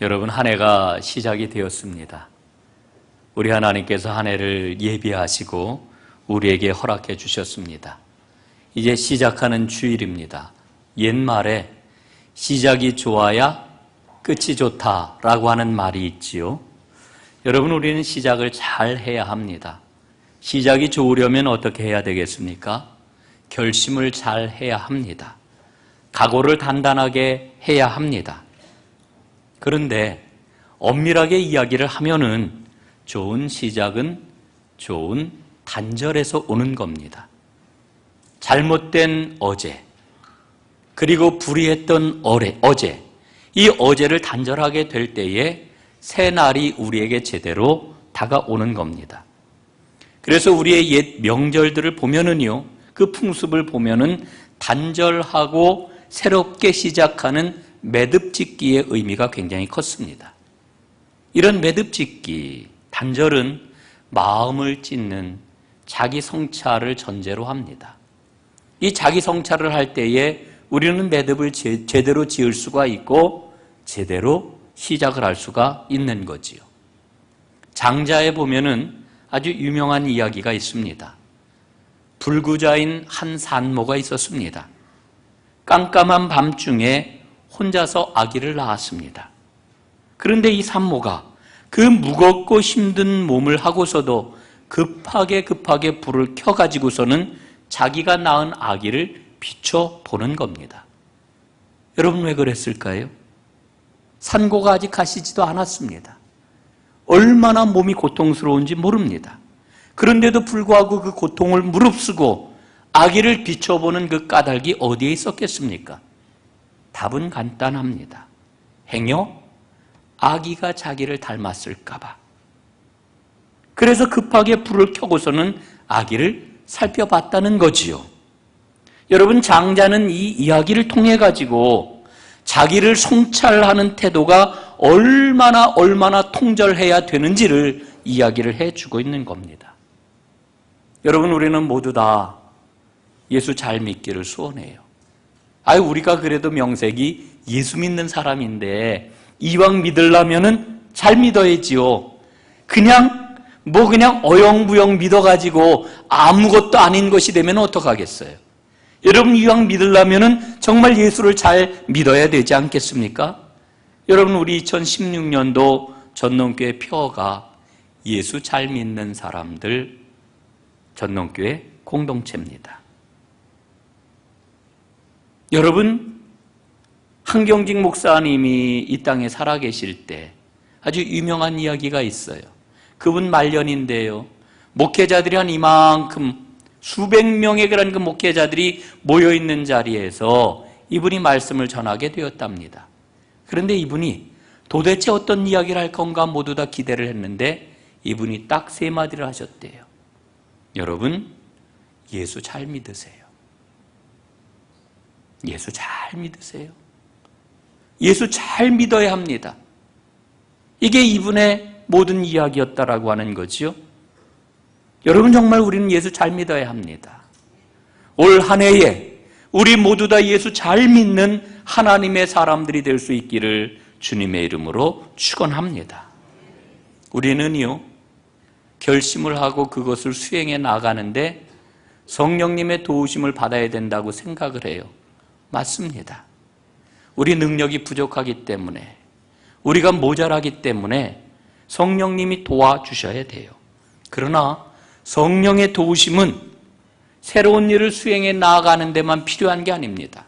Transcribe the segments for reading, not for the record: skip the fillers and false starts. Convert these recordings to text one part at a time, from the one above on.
여러분, 한 해가 시작이 되었습니다. 우리 하나님께서 한 해를 예비하시고 우리에게 허락해 주셨습니다. 이제 시작하는 주일입니다. 옛말에 시작이 좋아야 끝이 좋다라고 하는 말이 있지요. 여러분, 우리는 시작을 잘 해야 합니다. 시작이 좋으려면 어떻게 해야 되겠습니까? 결심을 잘 해야 합니다. 각오를 단단하게 해야 합니다. 그런데 엄밀하게 이야기를 하면은 좋은 시작은 좋은 단절에서 오는 겁니다. 잘못된 어제, 그리고 불의했던 어제, 이 어제를 단절하게 될 때에 새 날이 우리에게 제대로 다가오는 겁니다. 그래서 우리의 옛 명절들을 보면은요, 그 풍습을 보면은 단절하고 새롭게 시작하는 매듭짓기의 의미가 굉장히 컸습니다. 이런 매듭짓기, 단절은 마음을 찢는 자기 성찰을 전제로 합니다. 이 자기 성찰을 할 때에 우리는 매듭을 제대로 지을 수가 있고 제대로 시작을 할 수가 있는 거지요. 장자에 보면은 아주 유명한 이야기가 있습니다. 불구자인 한 산모가 있었습니다. 깜깜한 밤중에 혼자서 아기를 낳았습니다. 그런데 이 산모가 그 무겁고 힘든 몸을 하고서도 급하게 불을 켜가지고서는 자기가 낳은 아기를 비춰보는 겁니다. 여러분, 왜 그랬을까요? 산고가 아직 가시지도 않았습니다. 얼마나 몸이 고통스러운지 모릅니다. 그런데도 불구하고 그 고통을 무릅쓰고 아기를 비춰보는 그 까닭이 어디에 있었겠습니까? 답은 간단합니다. 행여 아기가 자기를 닮았을까 봐. 그래서 급하게 불을 켜고서는 아기를 살펴봤다는 거지요. 여러분, 장자는 이 이야기를 통해 가지고 자기를 성찰하는 태도가 얼마나 통절해야 되는지를 이야기를 해주고 있는 겁니다. 여러분, 우리는 모두 다 예수 잘 믿기를 소원해요. 우리가 그래도 명색이 예수 믿는 사람인데 이왕 믿으려면은 잘 믿어야지요. 그냥 어영부영 믿어가지고 아무것도 아닌 것이 되면 어떡하겠어요? 여러분, 이왕 믿으려면은 정말 예수를 잘 믿어야 되지 않겠습니까? 여러분, 우리 2016년도 전농교회 표어가 예수 잘 믿는 사람들 전농교회 공동체입니다. 여러분, 한경직 목사님이 이 땅에 살아계실 때 아주 유명한 이야기가 있어요. 그분 말년인데요, 목회자들이 한 이만큼 수백 명의 그런 그 목회자들이 모여있는 자리에서 이분이 말씀을 전하게 되었답니다. 그런데 이분이 도대체 어떤 이야기를 할 건가 모두 다 기대를 했는데 이분이 딱 3마디를 하셨대요. 여러분, 예수 잘 믿으세요. 예수 잘 믿으세요. 예수 잘 믿어야 합니다. 이게 이분의 모든 이야기였다라고 하는 거지요. 여러분, 정말 우리는 예수 잘 믿어야 합니다. 올 한 해에 우리 모두 다 예수 잘 믿는 하나님의 사람들이 될 수 있기를 주님의 이름으로 축원합니다. 우리는요, 결심을 하고 그것을 수행해 나가는데 성령님의 도우심을 받아야 된다고 생각을 해요. 맞습니다. 우리 능력이 부족하기 때문에, 우리가 모자라기 때문에 성령님이 도와주셔야 돼요. 그러나 성령의 도우심은 새로운 일을 수행해 나아가는 데만 필요한 게 아닙니다.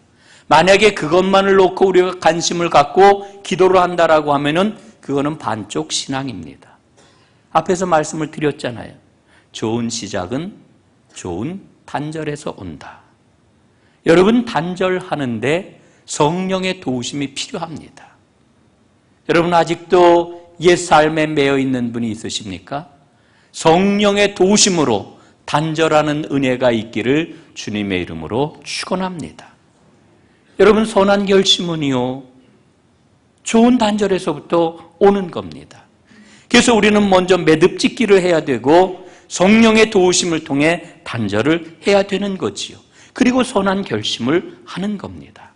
만약에 그것만을 놓고 우리가 관심을 갖고 기도를 한다라고 하면은 그거는 반쪽 신앙입니다. 앞에서 말씀을 드렸잖아요. 좋은 시작은 좋은 단절에서 온다. 여러분, 단절하는데 성령의 도우심이 필요합니다. 여러분, 아직도 옛 삶에 매여 있는 분이 있으십니까? 성령의 도우심으로 단절하는 은혜가 있기를 주님의 이름으로 축원합니다. 여러분, 선한 결심은요, 좋은 단절에서부터 오는 겁니다. 그래서 우리는 먼저 매듭짓기를 해야 되고 성령의 도우심을 통해 단절을 해야 되는 거지요. 그리고 선한 결심을 하는 겁니다.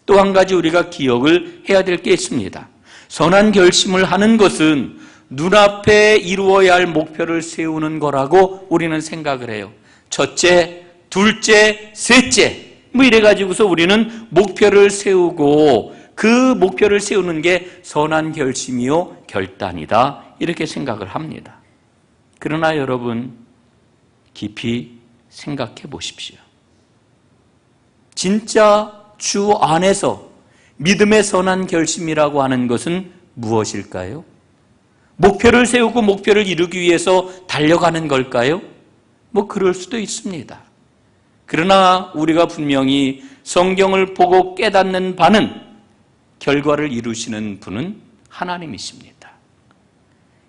또 한 가지 우리가 기억을 해야 될 게 있습니다. 선한 결심을 하는 것은 눈앞에 이루어야 할 목표를 세우는 거라고 우리는 생각을 해요. 첫째, 둘째, 셋째 뭐 이래가지고서 우리는 목표를 세우고 그 목표를 세우는 게 선한 결심이요 결단이다 이렇게 생각을 합니다. 그러나 여러분 깊이 생각해 보십시오. 진짜 주 안에서 믿음의 선한 결심이라고 하는 것은 무엇일까요? 목표를 세우고 목표를 이루기 위해서 달려가는 걸까요? 뭐 그럴 수도 있습니다. 그러나 우리가 분명히 성경을 보고 깨닫는 바는 결과를 이루시는 분은 하나님이십니다.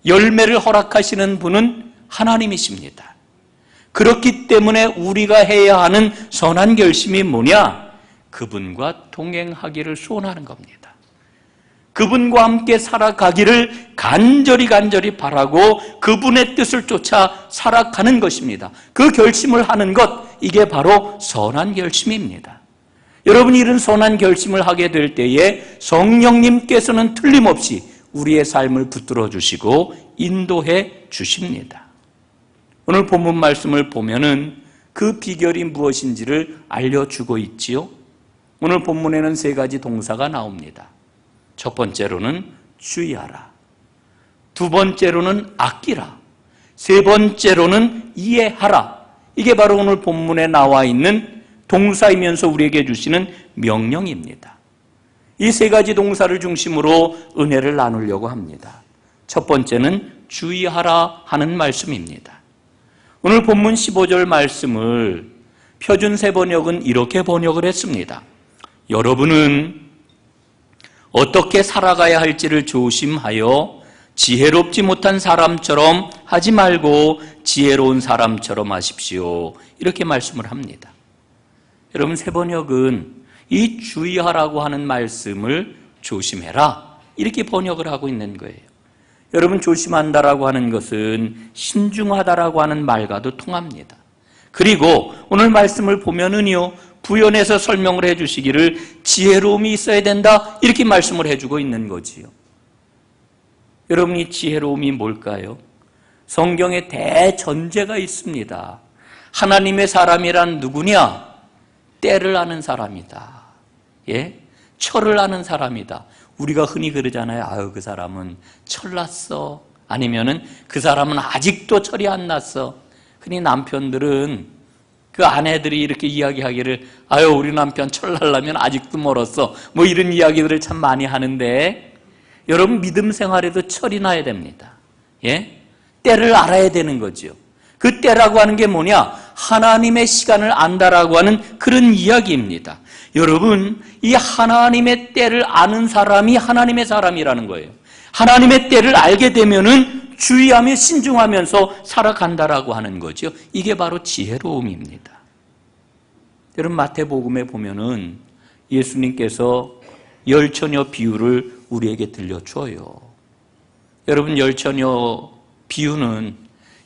열매를 허락하시는 분은 하나님이십니다. 그렇기 때문에 우리가 해야 하는 선한 결심이 뭐냐? 그분과 동행하기를 소원하는 겁니다. 그분과 함께 살아가기를 간절히 바라고 그분의 뜻을 쫓아 살아가는 것입니다. 그 결심을 하는 것, 이게 바로 선한 결심입니다. 여러분이 이런 선한 결심을 하게 될 때에 성령님께서는 틀림없이 우리의 삶을 붙들어 주시고 인도해 주십니다. 오늘 본문 말씀을 보면은 그 비결이 무엇인지를 알려주고 있지요. 오늘 본문에는 세 가지 동사가 나옵니다. 첫 번째로는 주의하라, 두 번째로는 아끼라, 세 번째로는 이해하라. 이게 바로 오늘 본문에 나와 있는 동사이면서 우리에게 주시는 명령입니다. 이 세 가지 동사를 중심으로 은혜를 나누려고 합니다. 첫 번째는 주의하라 하는 말씀입니다. 오늘 본문 15절 말씀을 표준세 번역은 이렇게 번역을 했습니다. 여러분은 어떻게 살아가야 할지를 조심하여 지혜롭지 못한 사람처럼 하지 말고 지혜로운 사람처럼 하십시오. 이렇게 말씀을 합니다. 여러분, 세 번역은 이 주의하라고 하는 말씀을 조심해라 이렇게 번역을 하고 있는 거예요. 여러분, 조심한다라고 하는 것은 신중하다라고 하는 말과도 통합니다. 그리고 오늘 말씀을 보면은요, 부연해서 설명을 해주시기를 지혜로움이 있어야 된다 이렇게 말씀을 해주고 있는 거지요. 여러분, 이 지혜로움이 뭘까요? 성경에 대전제가 있습니다. 하나님의 사람이란 누구냐? 때를 아는 사람이다. 예? 철을 아는 사람이다. 우리가 흔히 그러잖아요. 아유, 그 사람은 철났어. 아니면은 그 사람은 아직도 철이 안 났어. 흔히 남편들은 그 아내들이 이렇게 이야기하기를 아유, 우리 남편 철나려면 아직도 멀었어. 뭐 이런 이야기들을 참 많이 하는데 여러분, 믿음 생활에도 철이 나야 됩니다. 예? 때를 알아야 되는 거죠. 그 때라고 하는 게 뭐냐? 하나님의 시간을 안다라고 하는 그런 이야기입니다. 여러분, 이 하나님의 때를 아는 사람이 하나님의 사람이라는 거예요. 하나님의 때를 알게 되면은 주의하며 신중하면서 살아간다라고 하는 거죠. 이게 바로 지혜로움입니다. 여러분, 마태복음에 보면은 예수님께서 열처녀 비유를 우리에게 들려줘요. 여러분, 열처녀 비유는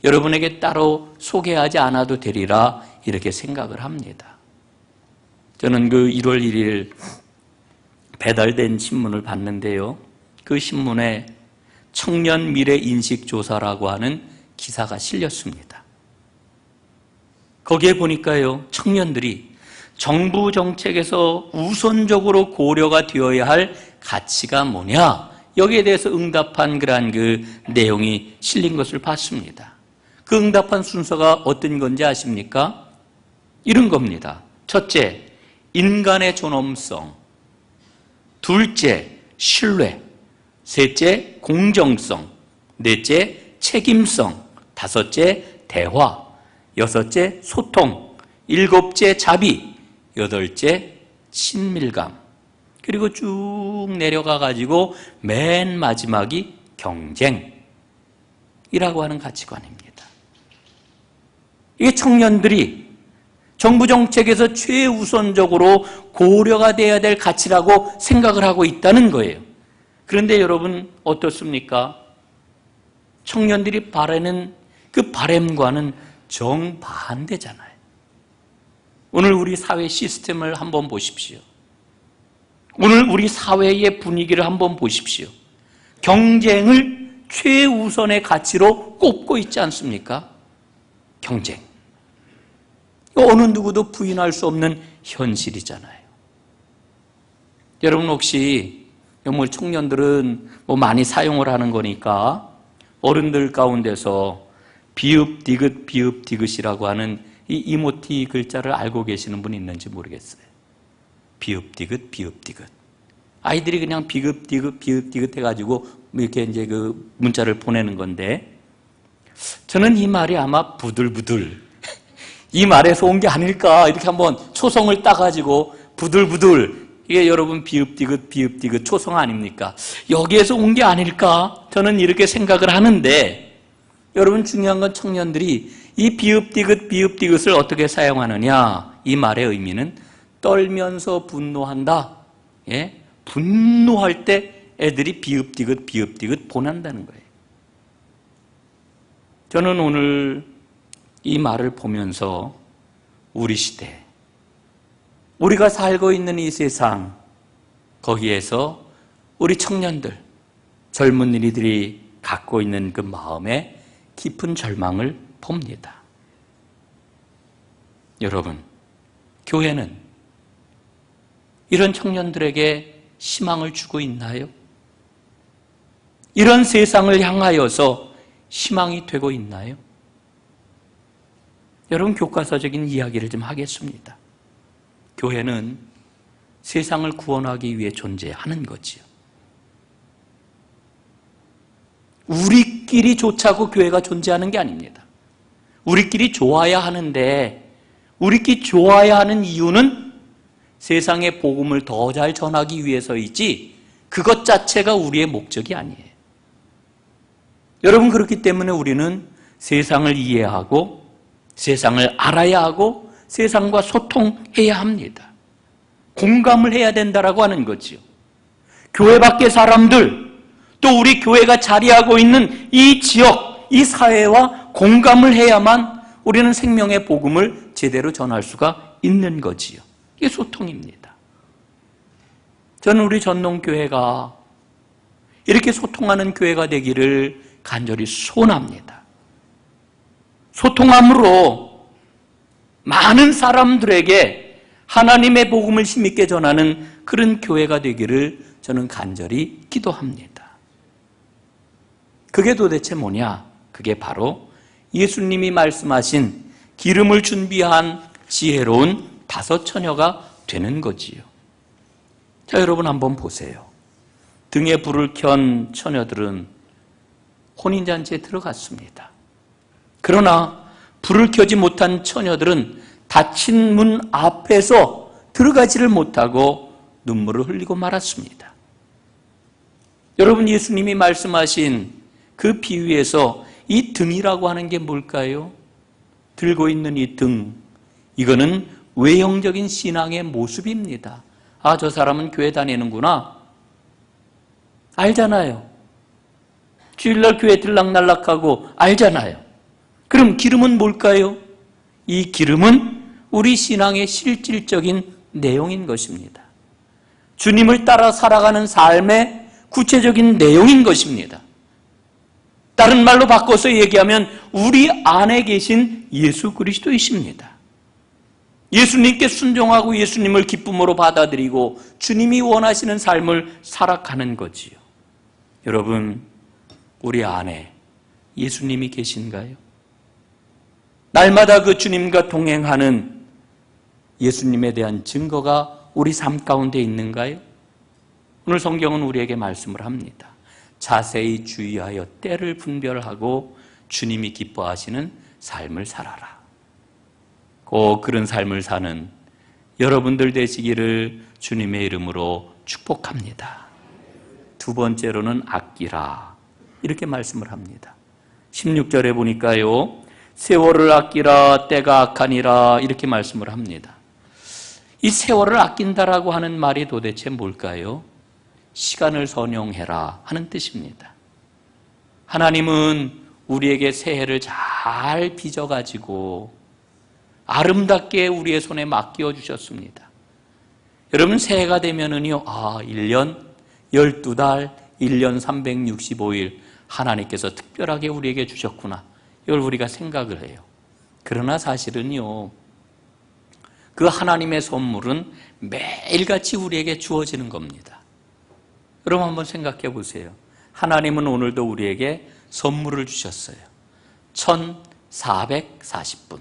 여러분에게 따로 소개하지 않아도 되리라 이렇게 생각을 합니다. 저는 그 1월 1일 배달된 신문을 봤는데요. 그 신문에 청년 미래 인식 조사라고 하는 기사가 실렸습니다. 거기에 보니까요, 청년들이 정부 정책에서 우선적으로 고려가 되어야 할 가치가 뭐냐? 여기에 대해서 응답한 그러한 그 내용이 실린 것을 봤습니다. 그 응답한 순서가 어떤 건지 아십니까? 이런 겁니다. 첫째, 인간의 존엄성. 둘째, 신뢰. 셋째, 공정성. 넷째, 책임성. 다섯째, 대화. 여섯째, 소통. 일곱째, 자비. 여덟째, 친밀감. 그리고 쭉 내려가 가지고 맨 마지막이 경쟁이라고 하는 가치관입니다. 이게 청년들이 정부 정책에서 최우선적으로 고려가 돼야 될 가치라고 생각을 하고 있다는 거예요. 그런데 여러분, 어떻습니까? 청년들이 바라는 그 바람과는 정반대잖아요. 오늘 우리 사회 시스템을 한번 보십시오. 오늘 우리 사회의 분위기를 한번 보십시오. 경쟁을 최우선의 가치로 꼽고 있지 않습니까? 경쟁. 어느 누구도 부인할 수 없는 현실이잖아요. 여러분 혹시 청년들은 많이 사용을 하는 거니까 어른들 가운데서 비읍, 디귿, 비읍, 디귿이라고 하는 이 이모티 글자를 알고 계시는 분이 있는지 모르겠어요. 비읍, 디귿, 비읍, 디귿. 아이들이 그냥 비읍, 디귿, 비읍, 디귿 해가지고 이렇게 이제 그 문자를 보내는 건데 저는 이 말이 아마 부들부들 이 말에서 온 게 아닐까 이렇게 한번 초성을 따가지고 부들부들 이게 여러분 비읍, 디귿, 비읍, 디귿 초성 아닙니까? 여기에서 온 게 아닐까 저는 이렇게 생각을 하는데 여러분 중요한 건 청년들이 이 비읍, 디귿, 비읍, 디귿을 어떻게 사용하느냐 이 말의 의미는 떨면서 분노한다. 예? 분노할 때 애들이 비읍, 디귿, 비읍, 디귿 보낸다는 거예요. 저는 오늘 이 말을 보면서 우리 시대, 우리가 살고 있는 이 세상, 거기에서 우리 청년들, 젊은이들이 갖고 있는 그 마음에 깊은 절망을 봅니다. 여러분, 교회는 이런 청년들에게 희망을 주고 있나요? 이런 세상을 향하여서 희망이 되고 있나요? 여러분 교과서적인 이야기를 좀 하겠습니다. 교회는 세상을 구원하기 위해 존재하는 거지요. 우리끼리 좋자고 교회가 존재하는 게 아닙니다. 우리끼리 좋아야 하는데 우리끼리 좋아야 하는 이유는 세상의 복음을 더 잘 전하기 위해서이지 그것 자체가 우리의 목적이 아니에요. 여러분 그렇기 때문에 우리는 세상을 이해하고 세상을 알아야 하고 세상과 소통해야 합니다. 공감을 해야 된다라고 하는 거지요. 교회 밖의 사람들 또 우리 교회가 자리하고 있는 이 지역, 이 사회와 공감을 해야만 우리는 생명의 복음을 제대로 전할 수가 있는 거지요. 이게 소통입니다. 저는 우리 전농교회가 이렇게 소통하는 교회가 되기를 간절히 소원합니다. 소통함으로 많은 사람들에게 하나님의 복음을 힘있게 전하는 그런 교회가 되기를 저는 간절히 기도합니다. 그게 도대체 뭐냐? 그게 바로 예수님이 말씀하신 기름을 준비한 지혜로운 5 처녀가 되는 거지요. 자, 여러분 한번 보세요. 등에 불을 켠 처녀들은 혼인잔치에 들어갔습니다. 그러나 불을 켜지 못한 처녀들은 닫힌 문 앞에서 들어가지를 못하고 눈물을 흘리고 말았습니다. 여러분 예수님이 말씀하신 그 비유에서 이 등이라고 하는 게 뭘까요? 들고 있는 이 등, 이거는 외형적인 신앙의 모습입니다. 아, 저 사람은 교회 다니는구나. 알잖아요. 주일날 교회 들락날락하고 알잖아요. 그럼 기름은 뭘까요? 이 기름은 우리 신앙의 실질적인 내용인 것입니다. 주님을 따라 살아가는 삶의 구체적인 내용인 것입니다. 다른 말로 바꿔서 얘기하면 우리 안에 계신 예수 그리스도이십니다. 예수님께 순종하고 예수님을 기쁨으로 받아들이고 주님이 원하시는 삶을 살아가는 거지요. 여러분, 우리 안에 예수님이 계신가요? 날마다 그 주님과 동행하는 예수님에 대한 증거가 우리 삶 가운데 있는가요? 오늘 성경은 우리에게 말씀을 합니다. 자세히 주의하여 때를 분별하고 주님이 기뻐하시는 삶을 살아라. 꼭 그런 삶을 사는 여러분들 되시기를 주님의 이름으로 축복합니다. 2번째로는 아끼라. 이렇게 말씀을 합니다. 16절에 보니까요. 세월을 아끼라 때가 악하니라 이렇게 말씀을 합니다. 이 세월을 아낀다라고 하는 말이 도대체 뭘까요? 시간을 선용해라 하는 뜻입니다. 하나님은 우리에게 새해를 잘 빚어가지고 아름답게 우리의 손에 맡겨 주셨습니다. 여러분 새해가 되면은요, 1년, 12달, 1년 365일 하나님께서 특별하게 우리에게 주셨구나. 이걸 우리가 생각을 해요. 그러나 사실은요, 그 하나님의 선물은 매일같이 우리에게 주어지는 겁니다. 여러분 한번 생각해 보세요. 하나님은 오늘도 우리에게 선물을 주셨어요. 1440분.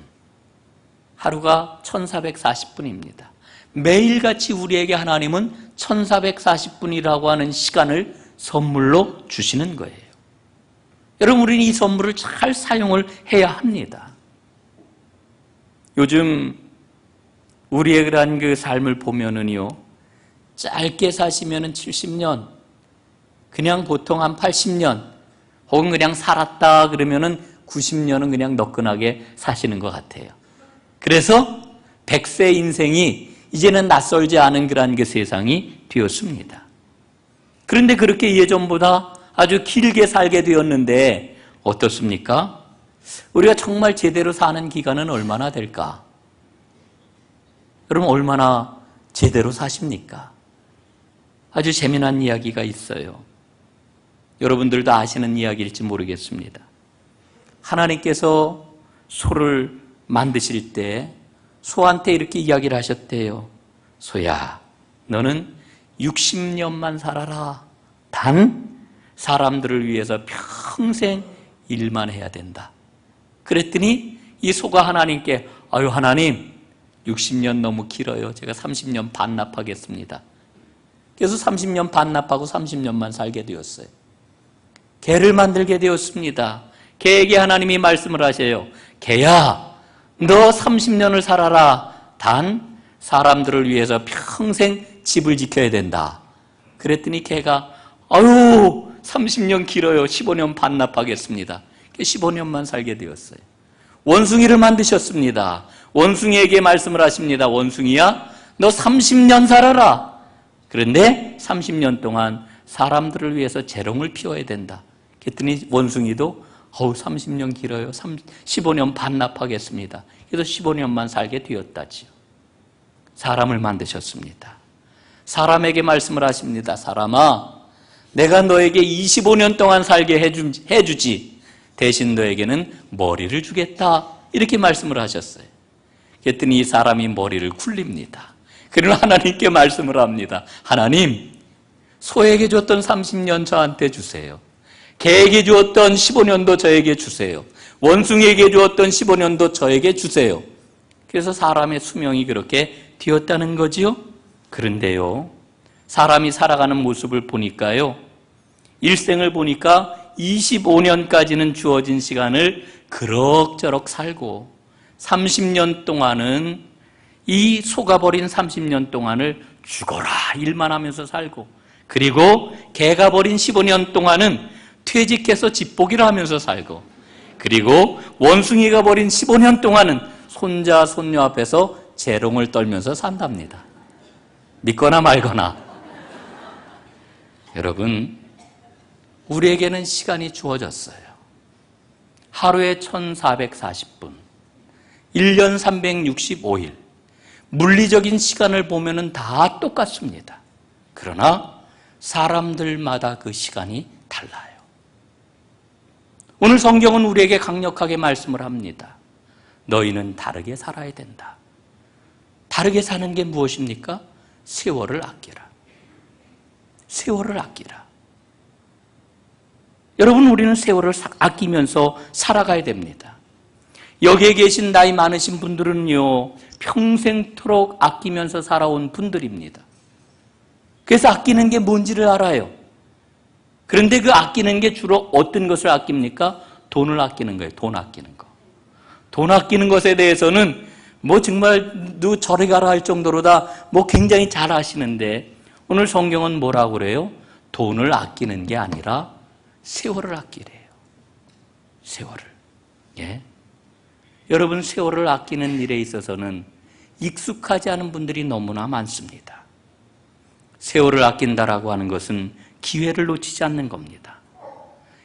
하루가 1440분입니다. 매일같이 우리에게 하나님은 1440분이라고 하는 시간을 선물로 주시는 거예요. 여러분, 우리는 이 선물을 잘 사용을 해야 합니다. 요즘 우리의 그런 그 삶을 보면은요, 짧게 사시면은 70년, 그냥 보통 한 80년, 혹은 그냥 살았다 그러면은 90년은 그냥 너끈하게 사시는 것 같아요. 그래서 100세 인생이 이제는 낯설지 않은 그런 그 세상이 되었습니다. 그런데 그렇게 예전보다 아주 길게 살게 되었는데 어떻습니까? 우리가 정말 제대로 사는 기간은 얼마나 될까? 여러분, 얼마나 제대로 사십니까? 아주 재미난 이야기가 있어요. 여러분들도 아시는 이야기일지 모르겠습니다. 하나님께서 소를 만드실 때 소한테 이렇게 이야기를 하셨대요. 소야, 너는 60년만 살아라. 단 사람들을 위해서 평생 일만 해야 된다. 그랬더니 이 소가 하나님께, 아유 하나님, 60년 너무 길어요. 제가 30년 반납하겠습니다. 그래서 30년 반납하고 30년만 살게 되었어요. 개를 만들게 되었습니다. 개에게 하나님이 말씀을 하셔요. 개야, 너 30년을 살아라. 단 사람들을 위해서 평생 집을 지켜야 된다. 그랬더니 개가, 아유 30년 길어요. 15년 반납하겠습니다. 15년만 살게 되었어요. 원숭이를 만드셨습니다. 원숭이에게 말씀을 하십니다. 원숭이야, 너 30년 살아라. 그런데 30년 동안 사람들을 위해서 재롱을 피워야 된다. 그랬더니 원숭이도 30년 길어요. 15년 반납하겠습니다. 그래서 15년만 살게 되었다지요. 사람을 만드셨습니다. 사람에게 말씀을 하십니다. 사람아, 내가 너에게 25년 동안 살게 해주지. 대신 너에게는 머리를 주겠다. 이렇게 말씀을 하셨어요. 그랬더니 이 사람이 머리를 굴립니다. 그러나 하나님께 말씀을 합니다. 하나님, 소에게 줬던 30년 저한테 주세요. 개에게 주었던 15년도 저에게 주세요. 원숭이에게 주었던 15년도 저에게 주세요. 그래서 사람의 수명이 그렇게 되었다는 거지요. 그런데요, 사람이 살아가는 모습을 보니까요, 일생을 보니까 25년까지는 주어진 시간을 그럭저럭 살고 30년 동안은 이 속아버린 30년 동안을 죽어라 일만 하면서 살고, 그리고 개가 버린 15년 동안은 퇴직해서 집보기를 하면서 살고, 그리고 원숭이가 버린 15년 동안은 손자 손녀 앞에서 재롱을 떨면서 산답니다. 믿거나 말거나. 여러분, 우리에게는 시간이 주어졌어요. 하루에 1440분, 1년 365일, 물리적인 시간을 보면은 다 똑같습니다. 그러나 사람들마다 그 시간이 달라요. 오늘 성경은 우리에게 강력하게 말씀을 합니다. 너희는 다르게 살아야 된다. 다르게 사는 게 무엇입니까? 세월을 아끼라. 세월을 아끼라. 여러분, 우리는 세월을 아끼면서 살아가야 됩니다. 여기에 계신 나이 많으신 분들은요, 평생토록 아끼면서 살아온 분들입니다. 그래서 아끼는 게 뭔지를 알아요. 그런데 그 아끼는 게 주로 어떤 것을 아낍니까? 돈을 아끼는 거예요. 돈 아끼는 거. 돈 아끼는 것에 대해서는 뭐 정말 누 저리 가라 할 정도로 다 뭐 굉장히 잘 아시는데, 오늘 성경은 뭐라고 그래요? 돈을 아끼는 게 아니라 세월을 아끼래요. 세월을. 예. 여러분, 세월을 아끼는 일에 있어서는 익숙하지 않은 분들이 너무나 많습니다. 세월을 아낀다라고 하는 것은 기회를 놓치지 않는 겁니다.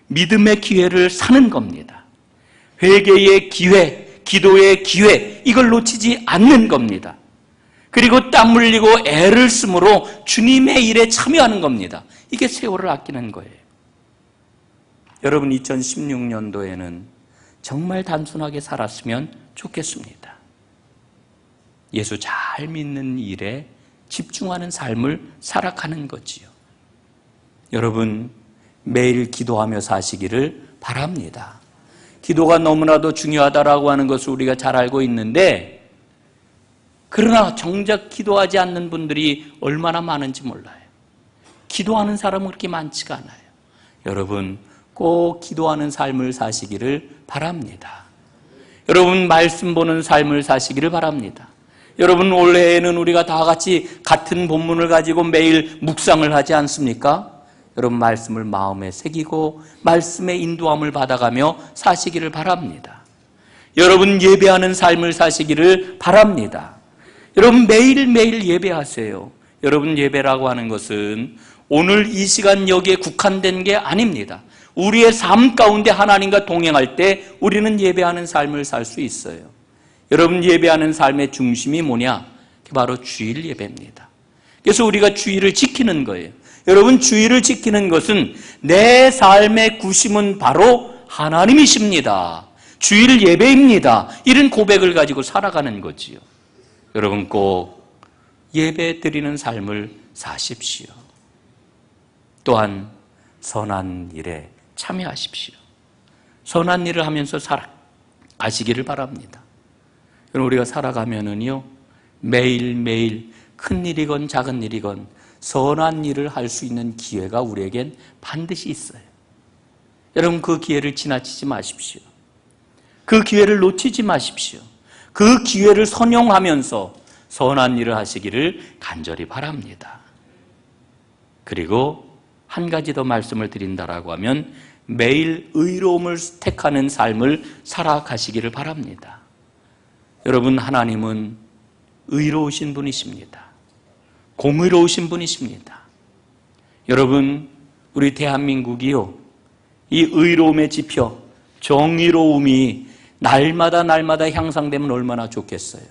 믿음의 기회를 사는 겁니다. 회개의 기회, 기도의 기회, 이걸 놓치지 않는 겁니다. 그리고 땀 흘리고 애를 쓰므로 주님의 일에 참여하는 겁니다. 이게 세월을 아끼는 거예요. 여러분 2016년도에는 정말 단순하게 살았으면 좋겠습니다. 예수 잘 믿는 일에 집중하는 삶을 살아가는 거지요. 여러분 매일 기도하며 사시기를 바랍니다. 기도가 너무나도 중요하다라고 하는 것을 우리가 잘 알고 있는데, 그러나 정작 기도하지 않는 분들이 얼마나 많은지 몰라요. 기도하는 사람은 그렇게 많지가 않아요. 여러분 꼭 기도하는 삶을 사시기를 바랍니다. 여러분 말씀 보는 삶을 사시기를 바랍니다. 여러분 올해에는 우리가 다 같이 같은 본문을 가지고 매일 묵상을 하지 않습니까? 여러분 말씀을 마음에 새기고 말씀의 인도함을 받아가며 사시기를 바랍니다. 여러분 예배하는 삶을 사시기를 바랍니다. 여러분 매일매일 예배하세요. 여러분 예배라고 하는 것은 오늘 이 시간 여기에 국한된 게 아닙니다. 우리의 삶 가운데 하나님과 동행할 때 우리는 예배하는 삶을 살 수 있어요. 여러분 예배하는 삶의 중심이 뭐냐? 바로 주일 예배입니다. 그래서 우리가 주일을 지키는 거예요. 여러분 주일을 지키는 것은 내 삶의 구심은 바로 하나님이십니다. 주일 예배입니다. 이런 고백을 가지고 살아가는 거지요. 여러분 꼭 예배 드리는 삶을 사십시오. 또한 선한 일에 참여하십시오. 선한 일을 하면서 살아가시기를 바랍니다. 여러분 우리가 살아가면은요 매일매일 큰 일이건 작은 일이건 선한 일을 할 수 있는 기회가 우리에겐 반드시 있어요. 여러분 그 기회를 지나치지 마십시오. 그 기회를 놓치지 마십시오. 그 기회를 선용하면서 선한 일을 하시기를 간절히 바랍니다. 그리고 한 가지 더 말씀을 드린다라고 하면 매일 의로움을 택하는 삶을 살아가시기를 바랍니다. 여러분 하나님은 의로우신 분이십니다. 공의로우신 분이십니다. 여러분 우리 대한민국이요 이 의로움의 지표 정의로움이 날마다 향상되면 얼마나 좋겠어요.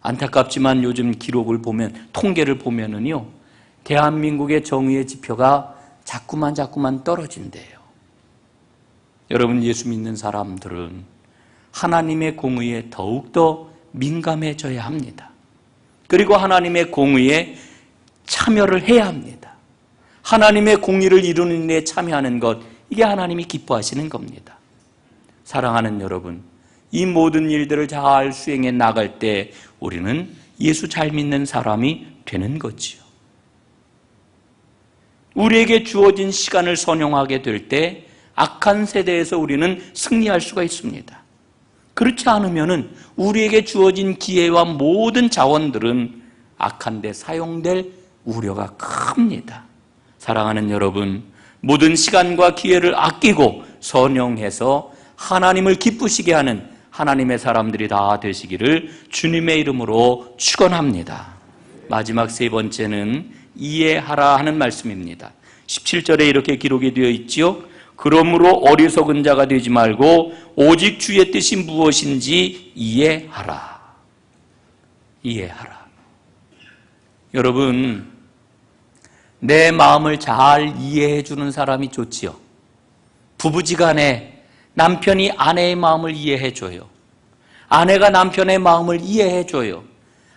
안타깝지만 요즘 기록을 보면 통계를 보면은요 대한민국의 정의의 지표가 자꾸만 떨어진대요. 여러분 예수 믿는 사람들은 하나님의 공의에 더욱더 민감해져야 합니다. 그리고 하나님의 공의에 참여를 해야 합니다. 하나님의 공의를 이루는 데 참여하는 것, 이게 하나님이 기뻐하시는 겁니다. 사랑하는 여러분, 이 모든 일들을 잘 수행해 나갈 때 우리는 예수 잘 믿는 사람이 되는 거지요. 우리에게 주어진 시간을 선용하게 될 때 악한 세대에서 우리는 승리할 수가 있습니다. 그렇지 않으면 우리에게 주어진 기회와 모든 자원들은 악한 데 사용될 우려가 큽니다. 사랑하는 여러분, 모든 시간과 기회를 아끼고 선용해서 하나님을 기쁘시게 하는 하나님의 사람들이 다 되시기를 주님의 이름으로 축원합니다. 마지막 세 번째는 이해하라 하는 말씀입니다. 17절에 이렇게 기록이 되어 있지요. 그러므로 어리석은 자가 되지 말고 오직 주의 뜻이 무엇인지 이해하라. 이해하라. 여러분, 내 마음을 잘 이해해 주는 사람이 좋지요. 부부지간에 남편이 아내의 마음을 이해해 줘요. 아내가 남편의 마음을 이해해 줘요.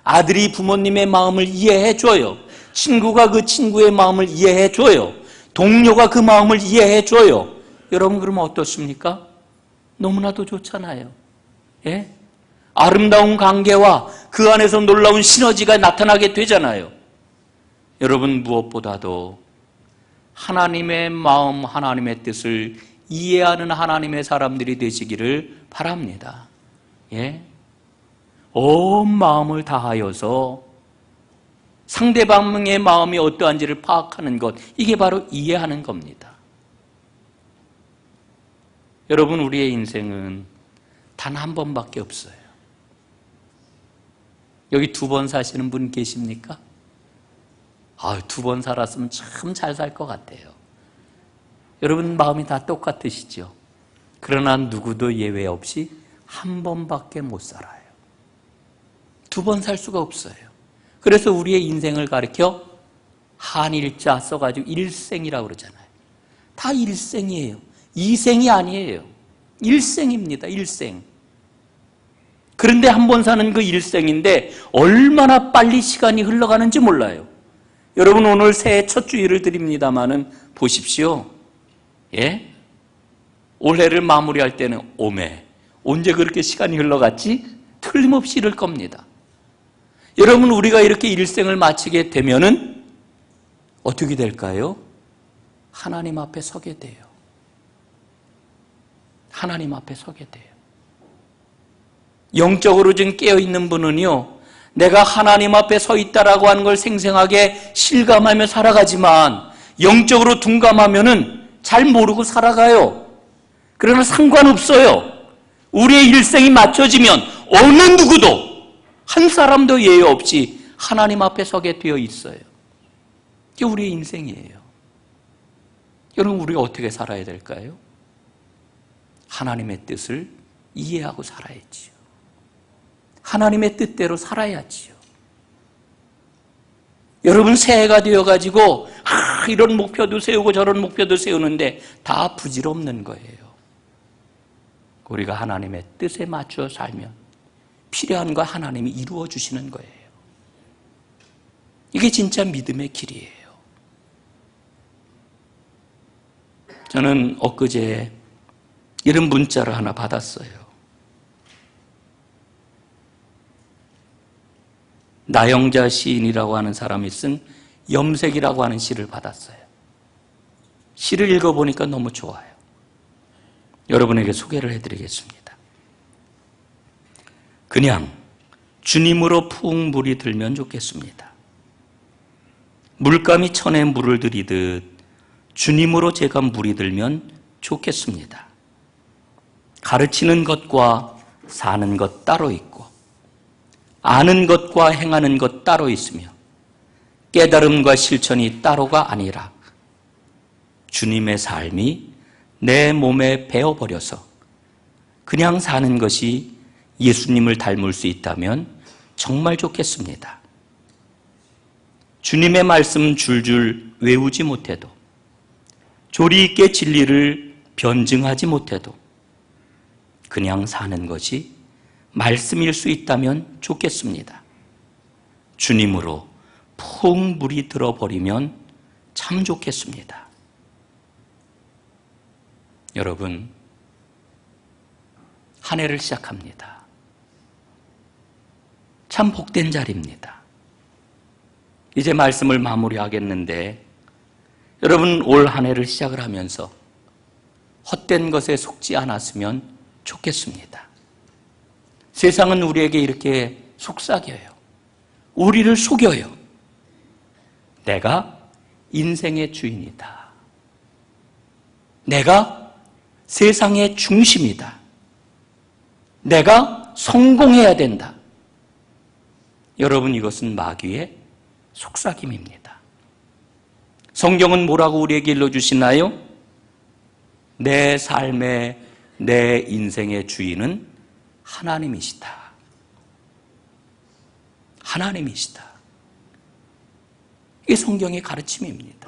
아들이 부모님의 마음을 이해해 줘요. 친구가 그 친구의 마음을 이해해 줘요. 동료가 그 마음을 이해해 줘요. 여러분 그러면 어떻습니까? 너무나도 좋잖아요. 예? 아름다운 관계와 그 안에서 놀라운 시너지가 나타나게 되잖아요. 여러분 무엇보다도 하나님의 마음, 하나님의 뜻을 이해하는 하나님의 사람들이 되시기를 바랍니다. 예? 온 마음을 다하여서 상대방의 마음이 어떠한지를 파악하는 것, 이게 바로 이해하는 겁니다. 여러분 우리의 인생은 단 한 번밖에 없어요. 여기 2번 사시는 분 계십니까? 2번 살았으면 참 잘 살 것 같아요. 여러분 마음이 다 똑같으시죠? 그러나 누구도 예외 없이 한 번밖에 못 살아요. 2번 살 수가 없어요. 그래서 우리의 인생을 가리켜 한일자 써가지고 일생이라고 그러잖아요. 다 일생이에요. 이생이 아니에요. 일생입니다. 일생. 그런데 한 번 사는 그 일생인데 얼마나 빨리 시간이 흘러가는지 몰라요. 여러분 오늘 새해 첫 주일을 드립니다마는 보십시오. 예? 올해를 마무리할 때는 오매. 언제 그렇게 시간이 흘러갔지? 틀림없이 이럴 겁니다. 여러분 우리가 이렇게 일생을 마치게 되면은 어떻게 될까요? 하나님 앞에 서게 돼요. 하나님 앞에 서게 돼요. 영적으로 지금 깨어있는 분은요, 내가 하나님 앞에 서 있다라고 하는 걸 생생하게 실감하며 살아가지만 영적으로 둔감하면은 잘 모르고 살아가요. 그러나 상관없어요. 우리의 일생이 맞춰지면 어느 누구도 한 사람도 예외 없이 하나님 앞에 서게 되어 있어요. 이게 우리의 인생이에요. 여러분 우리가 어떻게 살아야 될까요? 하나님의 뜻을 이해하고 살아야지요. 하나님의 뜻대로 살아야지요. 여러분 새해가 되어가지고 이런 목표도 세우고 저런 목표도 세우는데 다 부질없는 거예요. 우리가 하나님의 뜻에 맞추어 살면 필요한 거 하나님이 이루어 주시는 거예요. 이게 진짜 믿음의 길이에요. 저는 엊그제 이런 문자를 하나 받았어요. 나영자 시인이라고 하는 사람이 쓴 염색이라고 하는 시를 받았어요. 시를 읽어보니까 너무 좋아요. 여러분에게 소개를 해드리겠습니다. 그냥 주님으로 푹 물이 들면 좋겠습니다. 물감이 천에 물을 들이듯 주님으로 제가 물이 들면 좋겠습니다. 가르치는 것과 사는 것 따로 있고 아는 것과 행하는 것 따로 있으며 깨달음과 실천이 따로가 아니라 주님의 삶이 내 몸에 배어버려서 그냥 사는 것이 예수님을 닮을 수 있다면 정말 좋겠습니다. 주님의 말씀 줄줄 외우지 못해도 조리 있게 진리를 변증하지 못해도 그냥 사는 것이 말씀일 수 있다면 좋겠습니다. 주님으로 푹 물이 들어버리면 참 좋겠습니다. 여러분, 한 해를 시작합니다. 참 복된 자리입니다. 이제 말씀을 마무리하겠는데 여러분 올 한 해를 시작을 하면서 헛된 것에 속지 않았으면 좋겠습니다. 세상은 우리에게 이렇게 속삭여요. 우리를 속여요. 내가 인생의 주인이다. 내가 세상의 중심이다. 내가 성공해야 된다. 여러분 이것은 마귀의 속삭임입니다. 성경은 뭐라고 우리에게 일러주시나요? 내 삶의 내 인생의 주인은 하나님이시다. 하나님이시다. 이게 성경의 가르침입니다.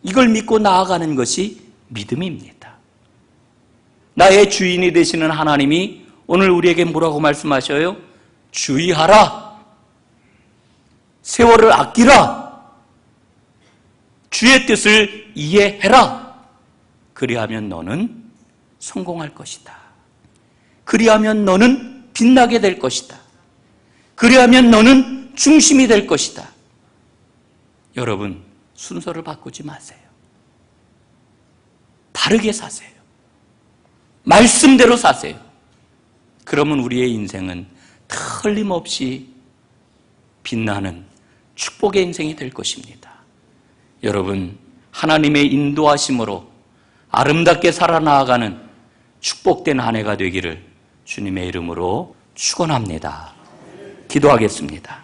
이걸 믿고 나아가는 것이 믿음입니다. 나의 주인이 되시는 하나님이 오늘 우리에게 뭐라고 말씀하셔요? 주의하라. 세월을 아끼라. 주의 뜻을 이해해라. 그리하면 너는 성공할 것이다. 그리하면 너는 빛나게 될 것이다. 그리하면 너는 중심이 될 것이다. 여러분, 순서를 바꾸지 마세요. 바르게 사세요. 말씀대로 사세요. 그러면 우리의 인생은 틀림없이 빛나는 축복의 인생이 될 것입니다. 여러분, 하나님의 인도하심으로 아름답게 살아나가는 축복된 한 해가 되기를 주님의 이름으로 축원합니다. 기도하겠습니다.